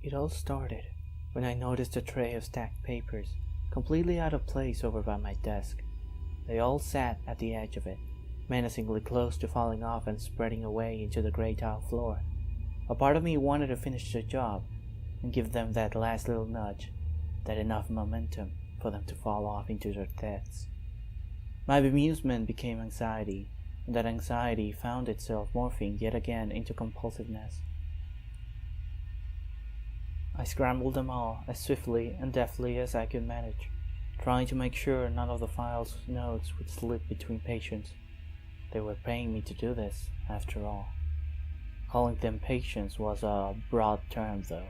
It all started when I noticed a tray of stacked papers completely out of place over by my desk. They all sat at the edge of it, menacingly close to falling off and spreading away into the gray tile floor. A part of me wanted to finish the job and give them that last little nudge, that enough momentum for them to fall off into their deaths. My bemusement became anxiety, and that anxiety found itself morphing yet again into compulsiveness. I scrambled them all as swiftly and deftly as I could manage, trying to make sure none of the file's notes would slip between patients. They were paying me to do this, after all. Calling them patients was a broad term, though.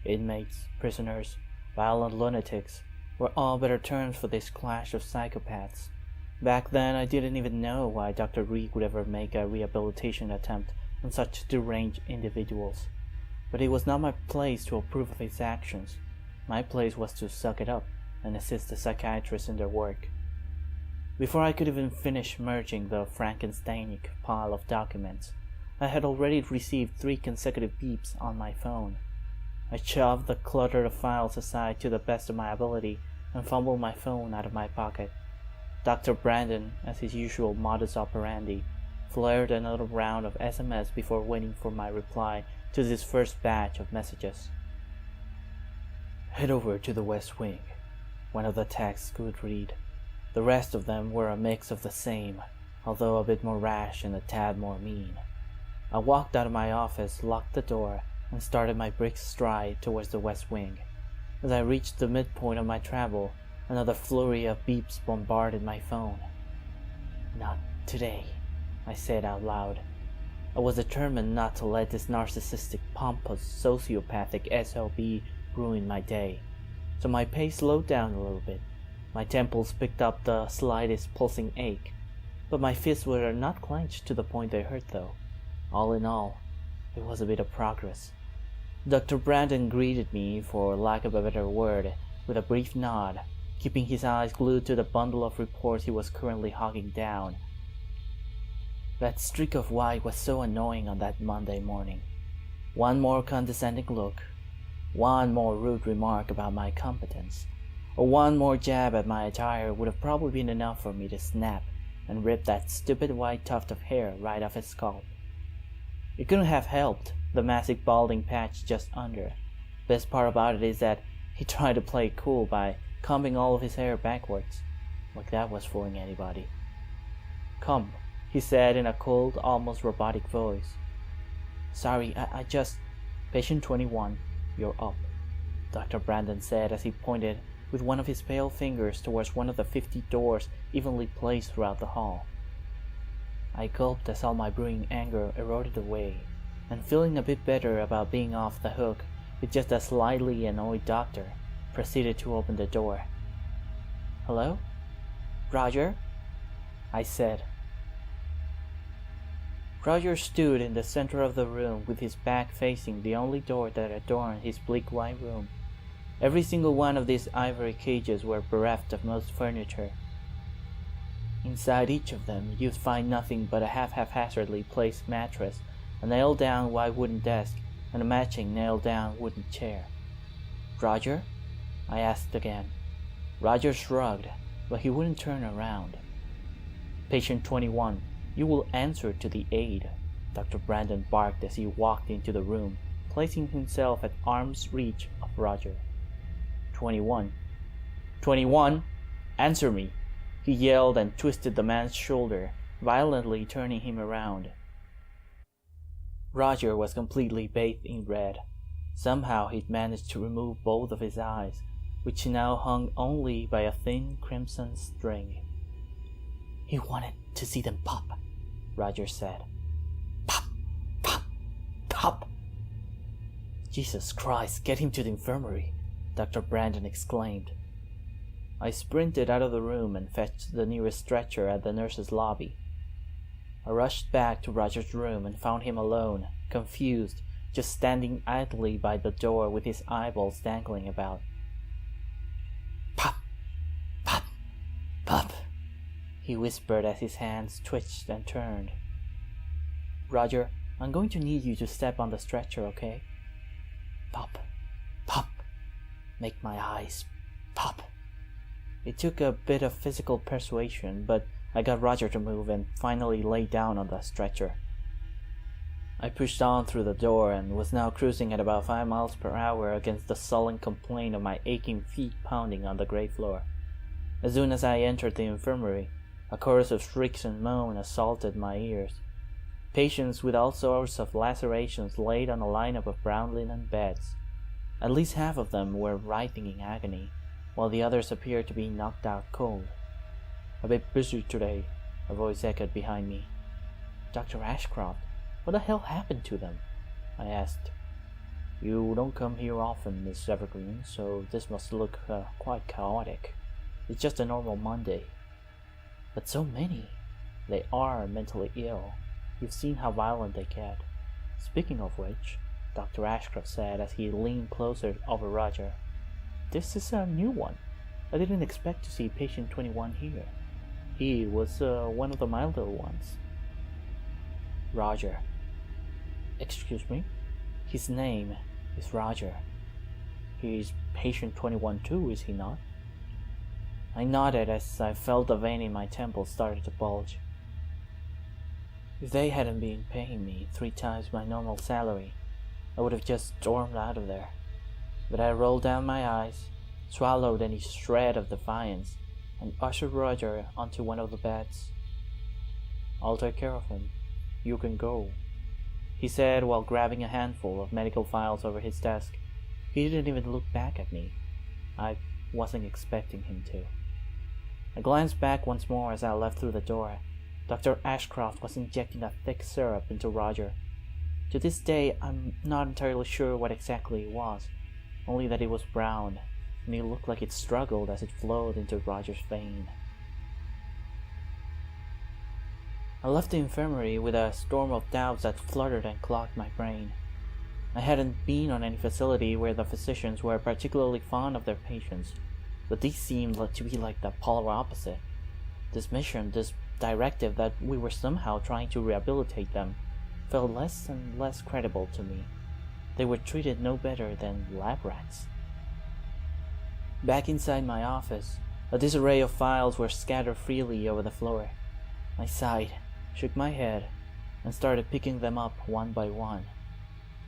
Inmates, prisoners, violent lunatics were all better terms for this clash of psychopaths. Back then, I didn't even know why Dr. Reek would ever make a rehabilitation attempt on such deranged individuals. But it was not my place to approve of his actions. My place was to suck it up and assist the psychiatrists in their work. Before I could even finish merging the Frankensteinic pile of documents, I had already received 3 consecutive beeps on my phone. I shoved the clutter of files aside to the best of my ability and fumbled my phone out of my pocket. Dr. Brandon, as his usual modus operandi, flared another round of SMS before waiting for my reply to this first batch of messages. "Head over to the West Wing," one of the texts could read. The rest of them were a mix of the same, although a bit more rash and a tad more mean. I walked out of my office, locked the door, and started my brisk stride towards the West Wing. As I reached the midpoint of my travel, another flurry of beeps bombarded my phone. "Not today," I said out loud. I was determined not to let this narcissistic, pompous, sociopathic SOB ruin my day, so my pace slowed down a little bit. My temples picked up the slightest pulsing ache, but my fists were not clenched to the point they hurt though. All in all, it was a bit of progress. Dr. Brandon greeted me, for lack of a better word, with a brief nod, keeping his eyes glued to the bundle of reports he was currently hogging down. That streak of white was so annoying on that Monday morning. One more condescending look, one more rude remark about my competence, or one more jab at my attire would have probably been enough for me to snap and rip that stupid white tuft of hair right off his scalp. It couldn't have helped the massive balding patch just under. Best part about it is that he tried to play it cool by combing all of his hair backwards, like that was fooling anybody. "Come," he said in a cold, almost robotic voice. "Sorry, I just... Patient 21, you're up," Dr. Brandon said as he pointed with one of his pale fingers towards one of the 50 doors evenly placed throughout the hall. I gulped as all my brewing anger eroded away, and feeling a bit better about being off the hook with just a slightly annoyed doctor, proceeded to open the door. "Hello? Roger?" I said. Roger stood in the center of the room with his back facing the only door that adorned his bleak white room. Every single one of these ivory cages were bereft of most furniture. Inside each of them you'd find nothing but a haphazardly placed mattress, a nailed-down white wooden desk, and a matching nailed-down wooden chair. "Roger?" I asked again. Roger shrugged, but he wouldn't turn around. "Patient 21, you will answer to the aide," Dr. Brandon barked as he walked into the room, placing himself at arm's reach of Roger. 21. 21! Answer me! He yelled and twisted the man's shoulder, violently turning him around. Roger was completely bathed in red. Somehow he'd managed to remove both of his eyes, which now hung only by a thin crimson string. "He wanted to see them pop," Roger said. "Pop! Pop! Pop!" "Jesus Christ, get him to the infirmary," Dr. Brandon exclaimed. I sprinted out of the room and fetched the nearest stretcher at the nurse's lobby. I rushed back to Roger's room and found him alone, confused, just standing idly by the door with his eyeballs dangling about. "Pop! Pop! Pop!" he whispered as his hands twitched and turned. "Roger, I'm going to need you to step on the stretcher, okay?" "Pop! make my eyes pop. It took a bit of physical persuasion, but I got Roger to move and finally lay down on the stretcher. I pushed on through the door and was now cruising at about 5 miles per hour against the sullen complaint of my aching feet pounding on the gray floor. As soon as I entered the infirmary, a chorus of shrieks and moans assaulted my ears. Patients with all sorts of lacerations laid on a lineup of brown linen beds. At least half of them were writhing in agony, while the others appeared to be knocked out cold. "A bit busy today," a voice echoed behind me. "Dr. Ashcroft, what the hell happened to them?" I asked. "You don't come here often, Miss Evergreen, so this must look quite chaotic. It's just a normal Monday." "But so many. They are mentally ill. You've seen how violent they get. Speaking of which," Dr. Ashcroft said as he leaned closer over Roger, "this is a new one. I didn't expect to see patient 21 here. He was one of the milder ones." "Roger." "Excuse me? His name is Roger. He's patient 21 too, is he not?" I nodded as I felt the vein in my temple started to bulge. If they hadn't been paying me 3 times my normal salary, I would have just stormed out of there. But I rolled down my eyes, swallowed any shred of defiance, and ushered Roger onto one of the beds. "I'll take care of him. You can go," he said while grabbing a handful of medical files over his desk. He didn't even look back at me. I wasn't expecting him to. I glanced back once more as I left through the door. Dr. Ashcroft was injecting a thick syrup into Roger. To this day, I'm not entirely sure what exactly it was, only that it was brown, and it looked like it struggled as it flowed into Roger's vein. I left the infirmary with a storm of doubts that fluttered and clogged my brain. I hadn't been on any facility where the physicians were particularly fond of their patients, but these seemed to be like the polar opposite. This mission, this directive that we were somehow trying to rehabilitate them, felt less and less credible to me. They were treated no better than lab rats. Back inside my office, a disarray of files were scattered freely over the floor. I sighed, shook my head, and started picking them up one by one.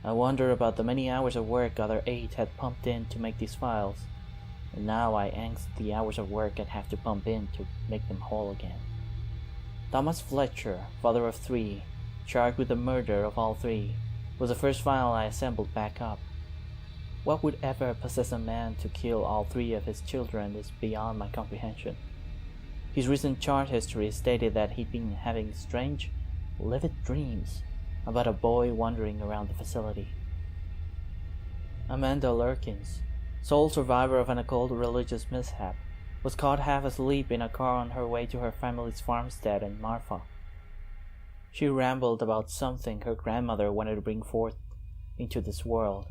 I wondered about the many hours of work other aides had pumped in to make these files, and now I angst the hours of work I'd have to pump in to make them whole again. Thomas Fletcher, father of 3, charged with the murder of all 3, was the first file I assembled back up. What would ever possess a man to kill all 3 of his children is beyond my comprehension. His recent chart history stated that he'd been having strange, livid dreams about a boy wandering around the facility. Amanda Lurkins, sole survivor of an occult religious mishap, was caught half asleep in a car on her way to her family's farmstead in Marfa. She rambled about something her grandmother wanted to bring forth into this world.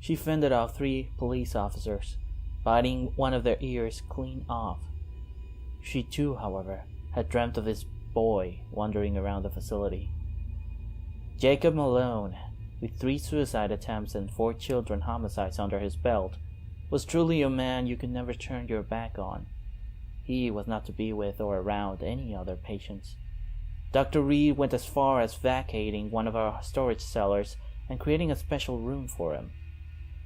She fended off 3 police officers, biting one of their ears clean off. She too, however, had dreamt of this boy wandering around the facility. Jacob Malone, with 3 suicide attempts and 4 children homicides under his belt, was truly a man you could never turn your back on. He was not to be with or around any other patients. Dr. Reed went as far as vacating one of our storage cellars and creating a special room for him.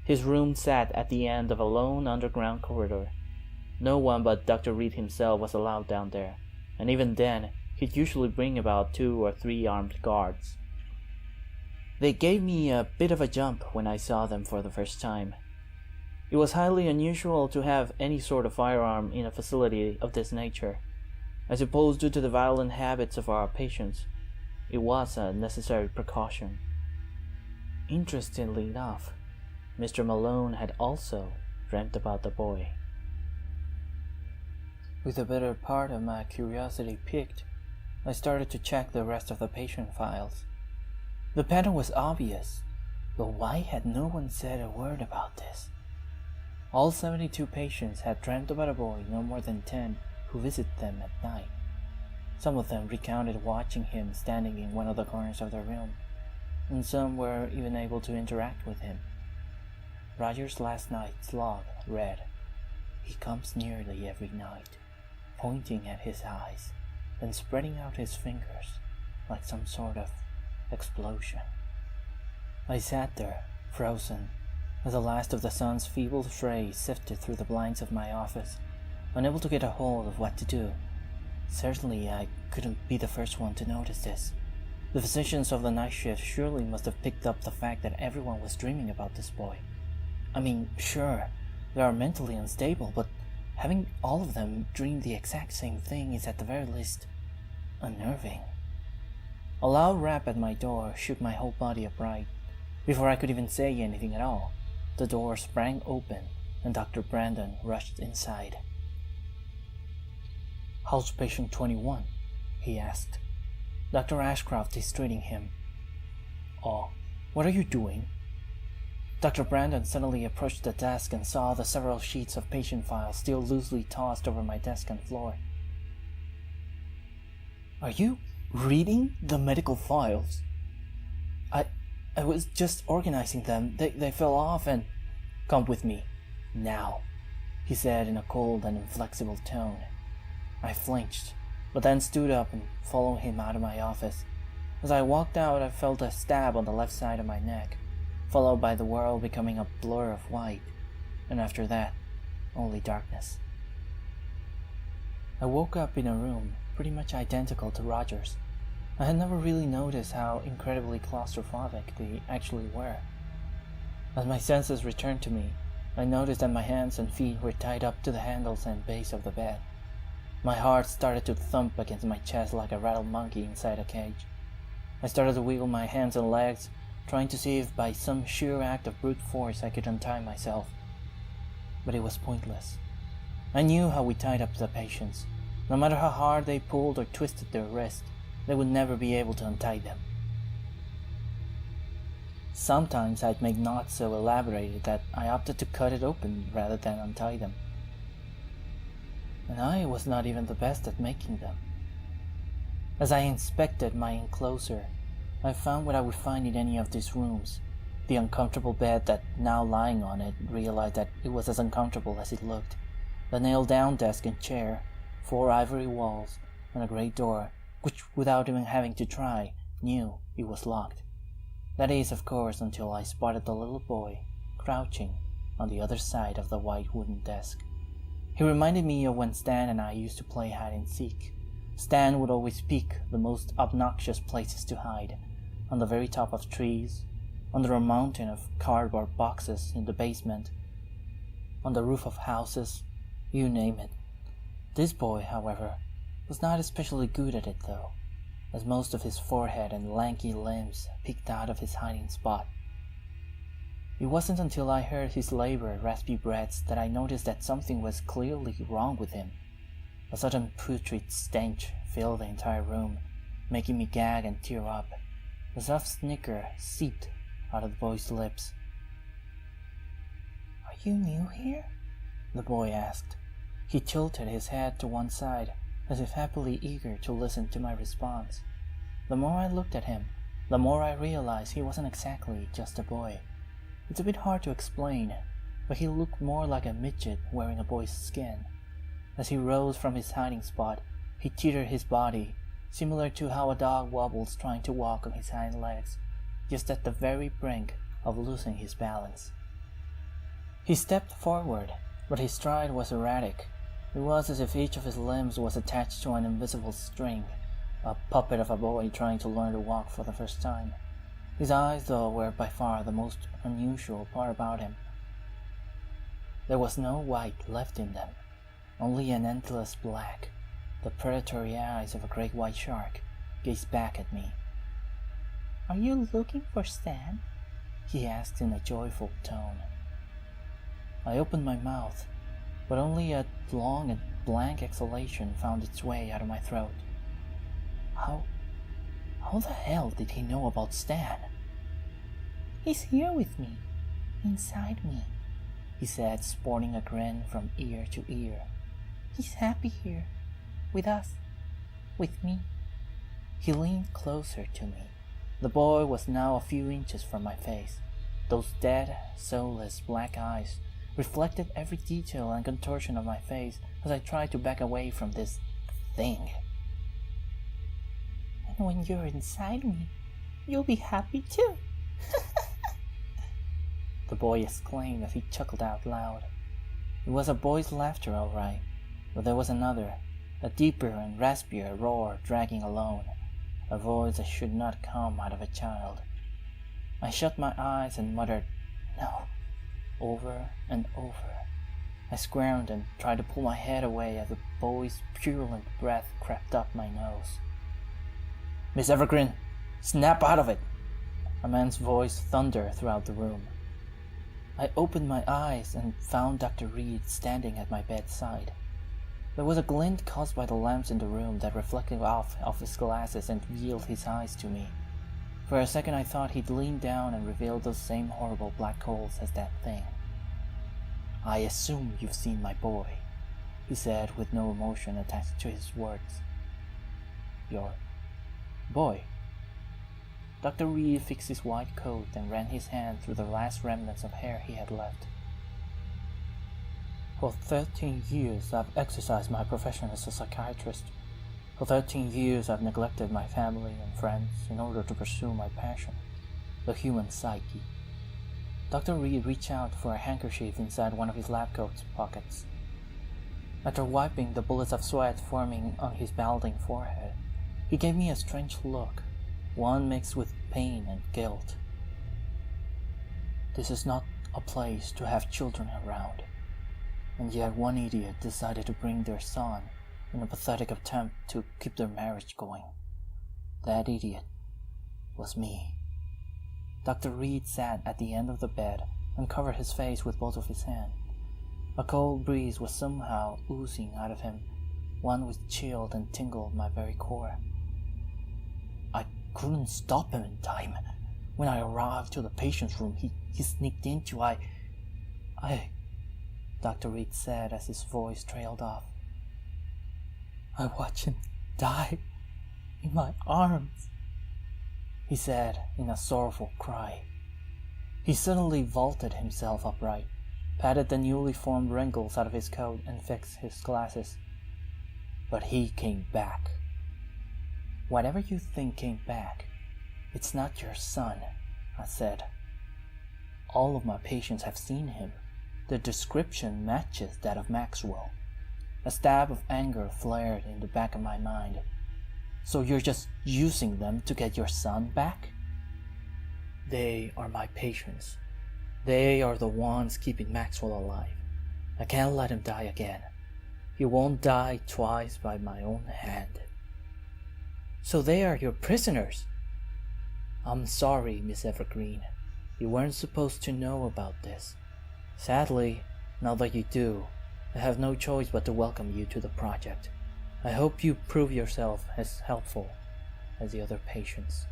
His room sat at the end of a lone underground corridor. No one but Dr. Reed himself was allowed down there, and even then, he'd usually bring about 2 or 3 armed guards. They gave me a bit of a jump when I saw them for the first time. It was highly unusual to have any sort of firearm in a facility of this nature. I suppose due to the violent habits of our patients, it was a necessary precaution. Interestingly enough, Mr. Malone had also dreamt about the boy. With the better part of my curiosity piqued, I started to check the rest of the patient files. The pattern was obvious, but why had no one said a word about this? All 72 patients had dreamt about a boy no more than 10 who visited them at night. Some of them recounted watching him standing in one of the corners of their room, and some were even able to interact with him. Roger's last night's log read, "He comes nearly every night, pointing at his eyes, then spreading out his fingers like some sort of explosion." I sat there, frozen, as the last of the sun's feeble rays sifted through the blinds of my office, unable to get a hold of what to do. Certainly I couldn't be the first one to notice this. The physicians of the night shift surely must have picked up the fact that everyone was dreaming about this boy. I mean, sure, they are mentally unstable, but having all of them dream the exact same thing is at the very least unnerving. A loud rap at my door shook my whole body upright. Before I could even say anything at all, the door sprang open and Dr. Brandon rushed inside. "How's patient 21? He asked. Dr. Ashcroft is treating him. "Oh, what are you doing?" Dr. Brandon suddenly approached the desk and saw the several sheets of patient files still loosely tossed over my desk and floor. "Are you reading the medical files?" I was just organizing them. They fell off and..." "Come with me, now," he said in a cold and inflexible tone. I flinched, but then stood up and followed him out of my office. As I walked out, I felt a stab on the left side of my neck, followed by the world becoming a blur of white, and after that, only darkness. I woke up in a room pretty much identical to Roger's. I had never really noticed how incredibly claustrophobic they actually were. As my senses returned to me, I noticed that my hands and feet were tied up to the handles and base of the bed. My heart started to thump against my chest like a rattled monkey inside a cage. I started to wiggle my hands and legs, trying to see if by some sheer act of brute force I could untie myself. But it was pointless. I knew how we tied up the patients. No matter how hard they pulled or twisted their wrists, they would never be able to untie them. Sometimes I'd make knots so elaborated that I opted to cut it open rather than untie them. And I was not even the best at making them. As I inspected my enclosure, I found what I would find in any of these rooms. The uncomfortable bed that, now lying on it, realized that it was as uncomfortable as it looked. The nailed-down desk and chair, 4 ivory walls, and a great door, which, without even having to try, knew it was locked. That is, of course, until I spotted the little boy crouching on the other side of the white wooden desk. He reminded me of when Stan and I used to play hide-and-seek. Stan would always pick the most obnoxious places to hide, on the very top of trees, under a mountain of cardboard boxes in the basement, on the roof of houses, you name it. This boy, however, was not especially good at it though, as most of his forehead and lanky limbs peeked out of his hiding spot. It wasn't until I heard his labored, raspy breaths that I noticed that something was clearly wrong with him. A sudden putrid stench filled the entire room, making me gag and tear up. A soft snicker seeped out of the boy's lips. "Are you new here?" the boy asked. He tilted his head to one side, as if happily eager to listen to my response. The more I looked at him, the more I realized he wasn't exactly just a boy. It's a bit hard to explain, but he looked more like a midget wearing a boy's skin. As he rose from his hiding spot, he teetered his body, similar to how a dog wobbles trying to walk on his hind legs, just at the very brink of losing his balance. He stepped forward, but his stride was erratic. It was as if each of his limbs was attached to an invisible string, a puppet of a boy trying to learn to walk for the first time. His eyes, though, were by far the most unusual part about him. There was no white left in them, only an endless black. The predatory eyes of a great white shark gazed back at me. "Are you looking for Stan?" he asked in a joyful tone. I opened my mouth, but only a long and blank exhalation found its way out of my throat. How the hell did he know about Stan? "He's here with me, inside me," he said, sporting a grin from ear to ear. "He's happy here, with us, with me." He leaned closer to me. The boy was now a few inches from my face. Those dead, soulless black eyes reflected every detail and contortion of my face as I tried to back away from this thing. "And when you're inside me, you'll be happy too," the boy exclaimed as he chuckled out loud. It was a boy's laughter, all right, but there was another, a deeper and raspier roar dragging along, a voice that should not come out of a child. I shut my eyes and muttered, "No," over and over. I squirmed and tried to pull my head away as the boy's purulent breath crept up my nose. "Miss Evergreen, snap out of it!" A man's voice thundered throughout the room. I opened my eyes and found Dr. Reed standing at my bedside. There was a glint caused by the lamps in the room that reflected off of his glasses and revealed his eyes to me. For a second I thought he'd leaned down and revealed those same horrible black holes as that thing. "I assume you've seen my boy," he said with no emotion attached to his words. "Your boy?" Dr. Reed fixed his white coat and ran his hand through the last remnants of hair he had left. "For 13 years I've exercised my profession as a psychiatrist. For 13 years I've neglected my family and friends in order to pursue my passion, the human psyche." Dr. Reed reached out for a handkerchief inside one of his lab coat's pockets. After wiping the bullets of sweat forming on his balding forehead, he gave me a strange look, one mixed with pain and guilt. "This is not a place to have children around, and yet one idiot decided to bring their son in a pathetic attempt to keep their marriage going. That idiot was me." Dr. Reed sat at the end of the bed and covered his face with both of his hands. A cold breeze was somehow oozing out of him, one which chilled and tingled my very core. "I couldn't stop him in time. When I arrived to the patient's room, he sneaked into I... Dr. Reed said as his voice trailed off. "I watched him die in my arms," he said in a sorrowful cry. He suddenly vaulted himself upright, patted the newly formed wrinkles out of his coat and fixed his glasses. "But he came back." "Whatever you think came back, it's not your son," I said. "All of my patients have seen him. The description matches that of Maxwell." A stab of anger flared in the back of my mind. "So you're just using them to get your son back?" "They are my patients. They are the ones keeping Maxwell alive. I can't let him die again. He won't die twice by my own hand." "So they are your prisoners?" "I'm sorry, Miss Evergreen. You weren't supposed to know about this. Sadly, now that you do, I have no choice but to welcome you to the project. I hope you prove yourself as helpful as the other patients."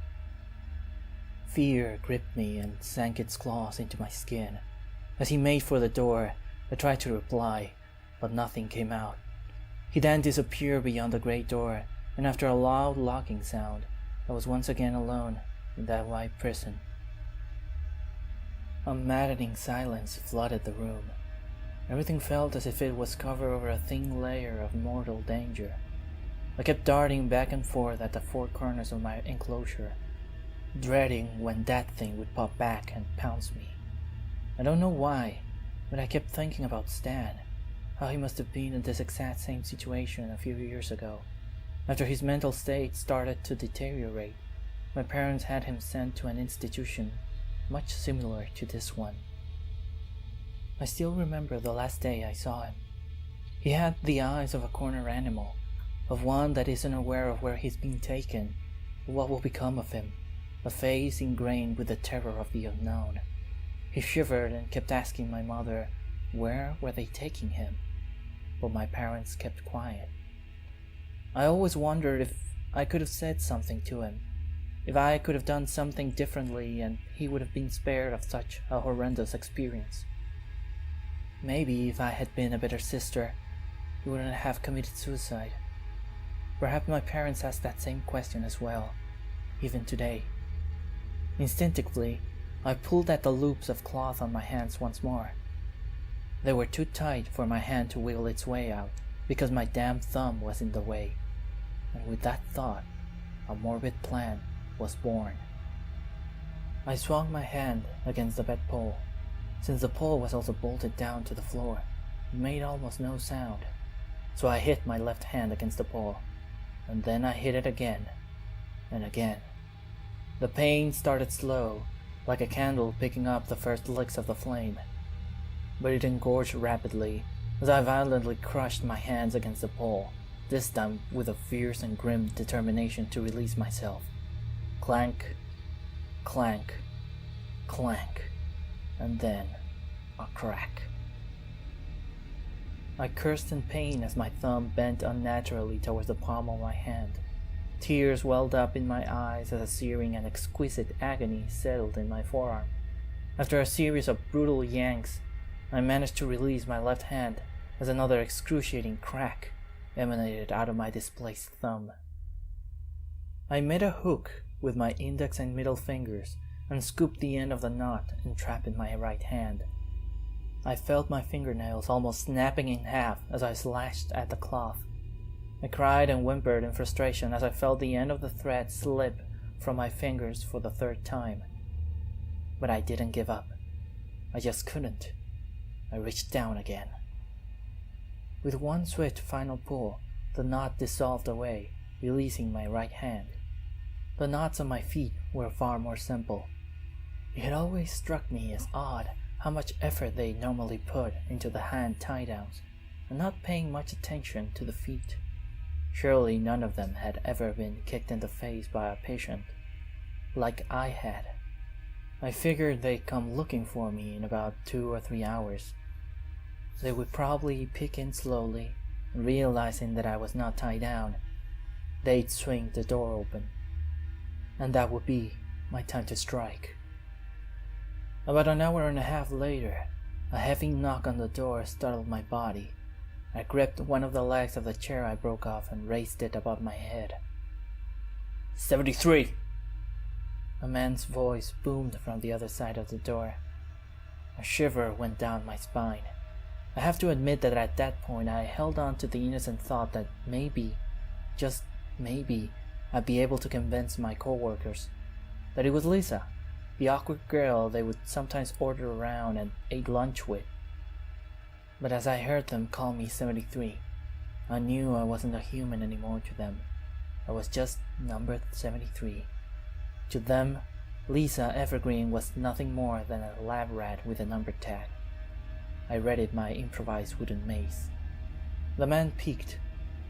Fear gripped me and sank its claws into my skin. As he made for the door, I tried to reply, but nothing came out. He then disappeared beyond the great door, and after a loud locking sound, I was once again alone in that white prison. A maddening silence flooded the room. Everything felt as if it was covered over a thin layer of mortal danger. I kept darting back and forth at the four corners of my enclosure, dreading when that thing would pop back and pounce me. I don't know why, but I kept thinking about Stan, how he must have been in this exact same situation a few years ago. After his mental state started to deteriorate, my parents had him sent to an institution much similar to this one. I still remember the last day I saw him. He had the eyes of a cornered animal, of one that isn't aware of where he's being taken, or what will become of him, a face ingrained with the terror of the unknown. He shivered and kept asking my mother, where were they taking him? But my parents kept quiet. I always wondered if I could have said something to him, if I could have done something differently and he would have been spared of such a horrendous experience. Maybe if I had been a better sister, he wouldn't have committed suicide. Perhaps my parents asked that same question as well, even today. Instinctively, I pulled at the loops of cloth on my hands once more. They were too tight for my hand to wiggle its way out because my damn thumb was in the way. And with that thought, a morbid plan was born. I swung my hand against the bedpole. Since the pole was also bolted down to the floor, it made almost no sound. So I hit my left hand against the pole, and then I hit it again, and again. The pain started slow, like a candle picking up the first licks of the flame. But it engorged rapidly as I violently crushed my hands against the pole, this time with a fierce and grim determination to release myself. Clank, clank, clank, and then a crack. I cursed in pain as my thumb bent unnaturally towards the palm of my hand. Tears welled up in my eyes as a searing and exquisite agony settled in my forearm. After a series of brutal yanks, I managed to release my left hand as another excruciating crack emanated out of my displaced thumb. I made a hook with my index and middle fingers and scooped the end of the knot entrapped in my right hand. I felt my fingernails almost snapping in half as I slashed at the cloth. I cried and whimpered in frustration as I felt the end of the thread slip from my fingers for the third time. But I didn't give up. I just couldn't. I reached down again. With one swift final pull, the knot dissolved away, releasing my right hand. The knots on my feet were far more simple. It had always struck me as odd how much effort they normally put into the hand tie-downs, and not paying much attention to the feet. Surely none of them had ever been kicked in the face by a patient, like I had. I figured they'd come looking for me in about 2 or 3 hours. They would probably peek in slowly, and realizing that I was not tied down, they'd swing the door open. And that would be my time to strike. About an hour and a half later, a heavy knock on the door startled my body. I gripped one of the legs of the chair I broke off and raised it above my head. 73! A man's voice boomed from the other side of the door. A shiver went down my spine. I have to admit that at that point I held on to the innocent thought that maybe, just maybe, I'd be able to convince my coworkers that it was Lisa, the awkward girl they would sometimes order around and ate lunch with. But as I heard them call me 73, I knew I wasn't a human anymore to them. I was just number 73. To them, Lisa Evergreen was nothing more than a lab rat with a number tag. I readied my improvised wooden mace. The man peeked,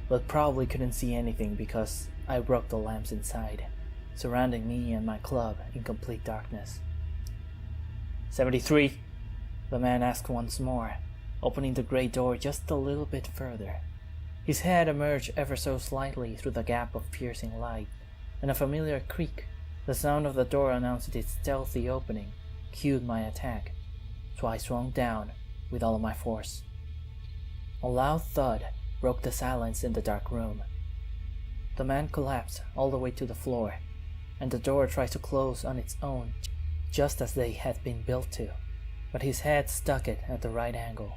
but probably couldn't see anything because I broke the lamps inside, surrounding me and my club in complete darkness. 73? The man asked once more, opening the grey door just a little bit further. His head emerged ever so slightly through the gap of piercing light, and a familiar creak, the sound of the door announced its stealthy opening, cued my attack, so I swung down with all of my force. A loud thud broke the silence in the dark room. The man collapsed all the way to the floor, and the door tried to close on its own, just as they had been built to, but his head stuck it at the right angle.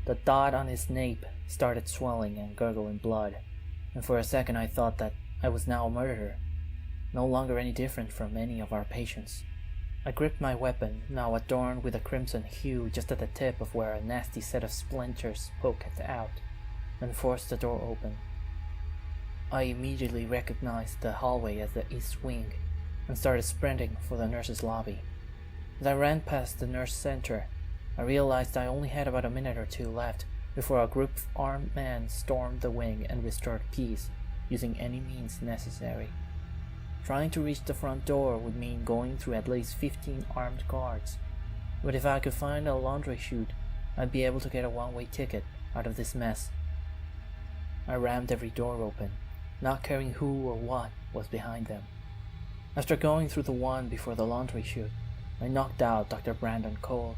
The dot on his nape started swelling and gurgling blood, and for a second I thought that I was now a murderer, no longer any different from any of our patients. I gripped my weapon, now adorned with a crimson hue just at the tip of where a nasty set of splinters poked out, and forced the door open. I immediately recognized the hallway as the east wing, and started sprinting for the nurse's lobby. As I ran past the nurse center, I realized I only had about a minute or two left before a group of armed men stormed the wing and restored peace, using any means necessary. Trying to reach the front door would mean going through at least 15 armed guards, but if I could find a laundry chute, I'd be able to get a one-way ticket out of this mess. I rammed every door open, not caring who or what was behind them. After going through the one before the laundry chute, I knocked out Dr. Brandon cold.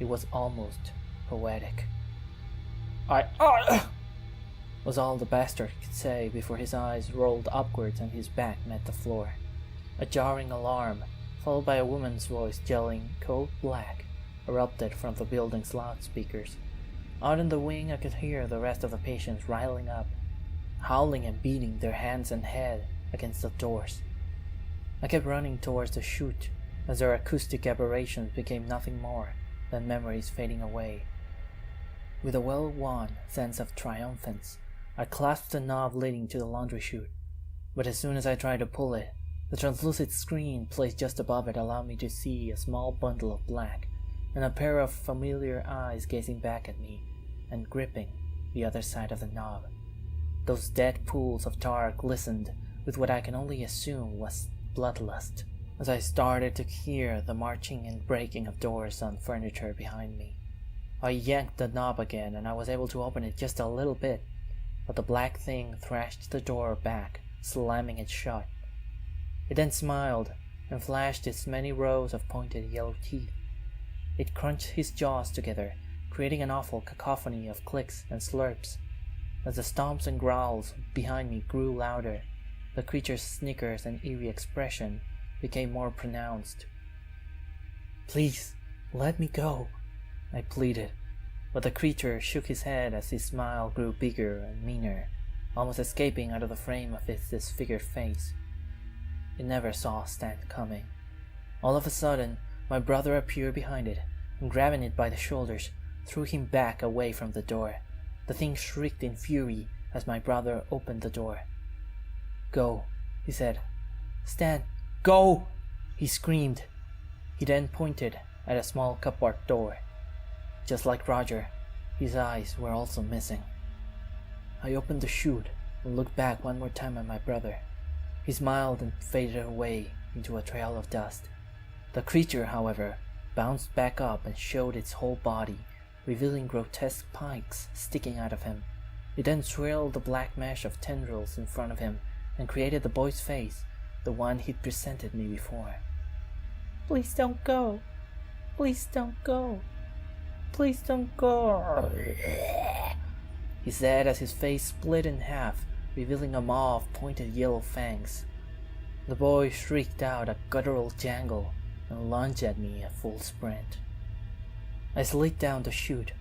It was almost poetic. Was all the bastard could say before his eyes rolled upwards and his back met the floor. A jarring alarm followed by a woman's voice yelling, "Code Black," erupted from the building's loudspeakers. Out in the wing, I could hear the rest of the patients riling up, howling and beating their hands and head against the doors. I kept running towards the chute as their acoustic aberrations became nothing more than memories fading away. With a well-won sense of triumphance, I clasped the knob leading to the laundry chute, but as soon as I tried to pull it, the translucent screen placed just above it allowed me to see a small bundle of black and a pair of familiar eyes gazing back at me and gripping the other side of the knob. Those dead pools of tar glistened with what I can only assume was bloodlust as I started to hear the marching and breaking of doors on furniture behind me. I yanked the knob again and I was able to open it just a little bit, but the black thing thrashed the door back, slamming it shut. It then smiled and flashed its many rows of pointed yellow teeth. It crunched his jaws together, creating an awful cacophony of clicks and slurps. As the stomps and growls behind me grew louder, the creature's snickers and eerie expression became more pronounced. "Please, let me go," I pleaded, but the creature shook his head as his smile grew bigger and meaner, almost escaping out of the frame of its disfigured face. It never saw Stan coming. All of a sudden, my brother appeared behind it, and grabbing it by the shoulders, threw him back away from the door. The thing shrieked in fury as my brother opened the door. "Go," he said. "Stan, go!" he screamed. He then pointed at a small cupboard door. Just like Roger, his eyes were also missing. I opened the chute and looked back one more time at my brother. He smiled and faded away into a trail of dust. The creature, however, bounced back up and showed its whole body, revealing grotesque pikes sticking out of him. It then swirled the black mesh of tendrils in front of him and created the boy's face, the one he'd presented me before. "Please don't go. Please don't go. Please don't go," he said as his face split in half, revealing a maw of pointed yellow fangs. The boy shrieked out a guttural jangle and lunged at me at full sprint. I slid down the chute.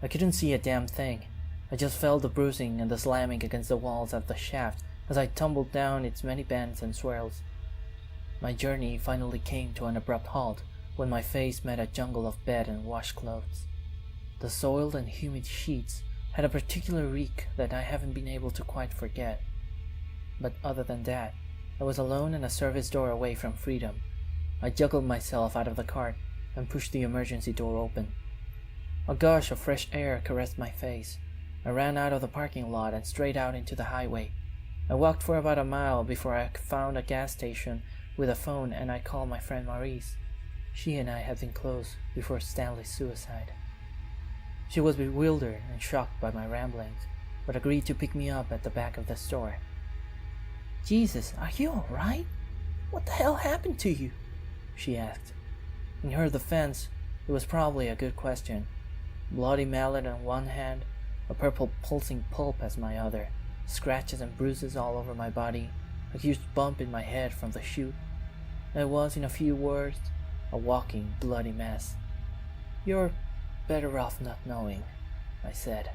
I couldn't see a damn thing. I just felt the bruising and the slamming against the walls of the shaft as I tumbled down its many bends and swirls. My journey finally came to an abrupt halt when my face met a jungle of bed and washcloths. The soiled and humid sheets had a particular reek that I haven't been able to quite forget. But other than that, I was alone and a service door away from freedom. I juggled myself out of the cart and pushed the emergency door open. A gush of fresh air caressed my face. I ran out of the parking lot and straight out into the highway. I walked for about a mile before I found a gas station with a phone and I called my friend Maurice. She and I had been close before Stanley's suicide. She was bewildered and shocked by my ramblings, but agreed to pick me up at the back of the store. "Jesus, are you alright? What the hell happened to you?" she asked. In her defense, it was probably a good question. Bloody mallet on one hand, a purple pulsing pulp as my other, scratches and bruises all over my body, a huge bump in my head from the chute. I was, in a few words, a walking bloody mess. "You're better off not knowing," I said.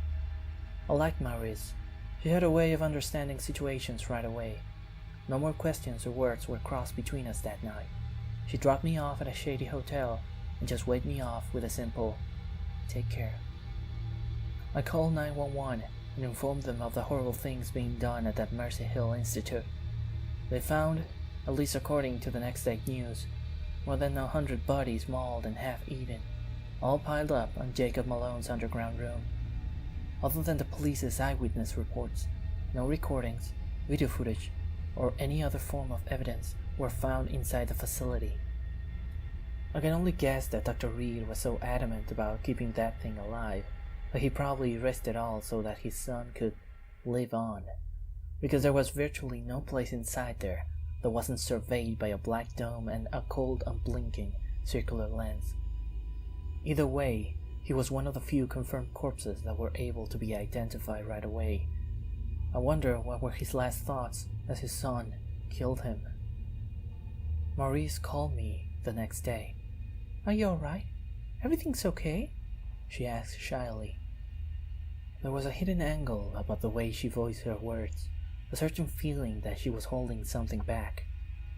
I liked Maurice. She had a way of understanding situations right away. No more questions or words were crossed between us that night. She dropped me off at a shady hotel and just waved me off with a simple, "Take care." I called 911 and informed them of the horrible things being done at that Mercy Hill Institute. They found, at least according to the next day news, more than 100 bodies mauled and half-eaten, all piled up on Jacob Malone's underground room. Other than the police's eyewitness reports, no recordings, video footage, or any other form of evidence were found inside the facility. I can only guess that Dr. Reed was so adamant about keeping that thing alive that he probably risked it all so that his son could live on, because there was virtually no place inside there that wasn't surveyed by a black dome and a cold, unblinking, circular lens. Either way, he was one of the few confirmed corpses that were able to be identified right away. I wonder what were his last thoughts as his son killed him. Maurice called me the next day. "Are you alright? Everything's okay?" she asked shyly. There was a hidden angle about the way she voiced her words, a certain feeling that she was holding something back.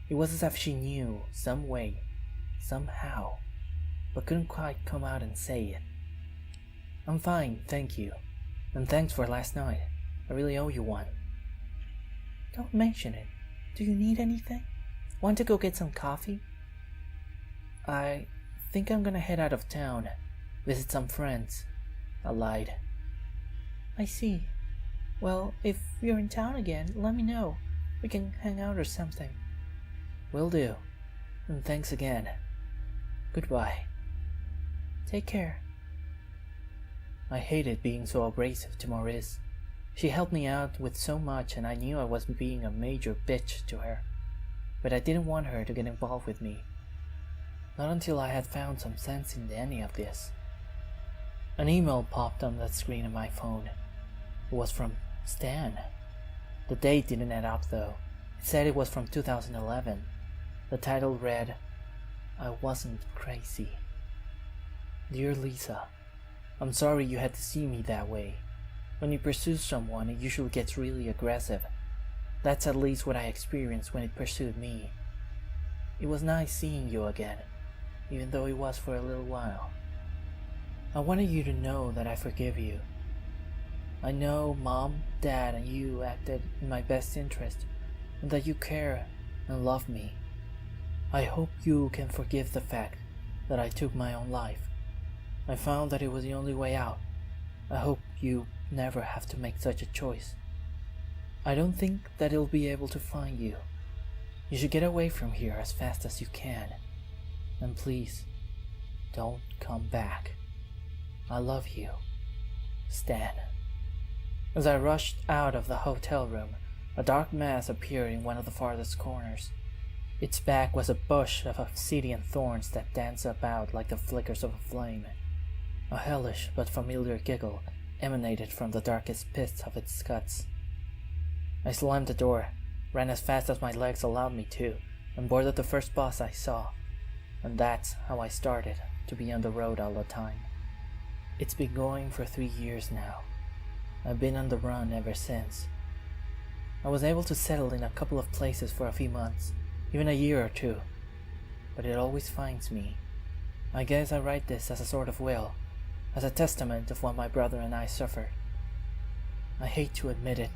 It was as if she knew, some way, somehow, but couldn't quite come out and say it. "I'm fine, thank you. And thanks for last night. I really owe you one." "Don't mention it. Do you need anything? Want to go get some coffee?" "I think I'm gonna head out of town, visit some friends," I lied. "I see. Well, if you're in town again, let me know. We can hang out or something." "Will do. And thanks again. Goodbye." "Take care." I hated being so abrasive to Maurice. She helped me out with so much, and I knew I was being a major bitch to her. But I didn't want her to get involved with me. Not until I had found some sense in any of this. An email popped on the screen of my phone. It was from Stan. The date didn't add up though. It said it was from 2011. The title read, "I wasn't crazy." "Dear Lisa, I'm sorry you had to see me that way. When you pursue someone, it usually gets really aggressive. That's at least what I experienced when it pursued me. It was nice seeing you again, even though it was for a little while. I wanted you to know that I forgive you. I know Mom, Dad, and you acted in my best interest, and that you care and love me. I hope you can forgive the fact that I took my own life. I found that it was the only way out. I hope you never have to make such a choice. I don't think that it'll be able to find you. You should get away from here as fast as you can. And please, don't come back. I love you. Stan." As I rushed out of the hotel room, a dark mass appeared in one of the farthest corners. Its back was a bush of obsidian thorns that danced about like the flickers of a flame. A hellish but familiar giggle emanated from the darkest pits of its guts. I slammed the door, ran as fast as my legs allowed me to, and boarded the first bus I saw. And that's how I started to be on the road all the time. It's been going for 3 years now. I've been on the run ever since. I was able to settle in a couple of places for a few months, even a year or two. But it always finds me. I guess I write this as a sort of will, as a testament of what my brother and I suffered. I hate to admit it,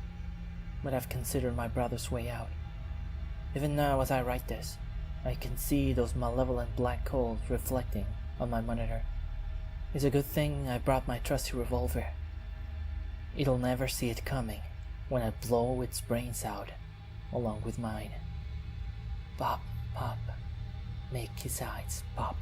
but I've considered my brother's way out. Even now as I write this, I can see those malevolent black holes reflecting on my monitor. It's a good thing I brought my trusty revolver. It'll never see it coming when I blow its brains out along with mine. Pop, pop, make his eyes pop.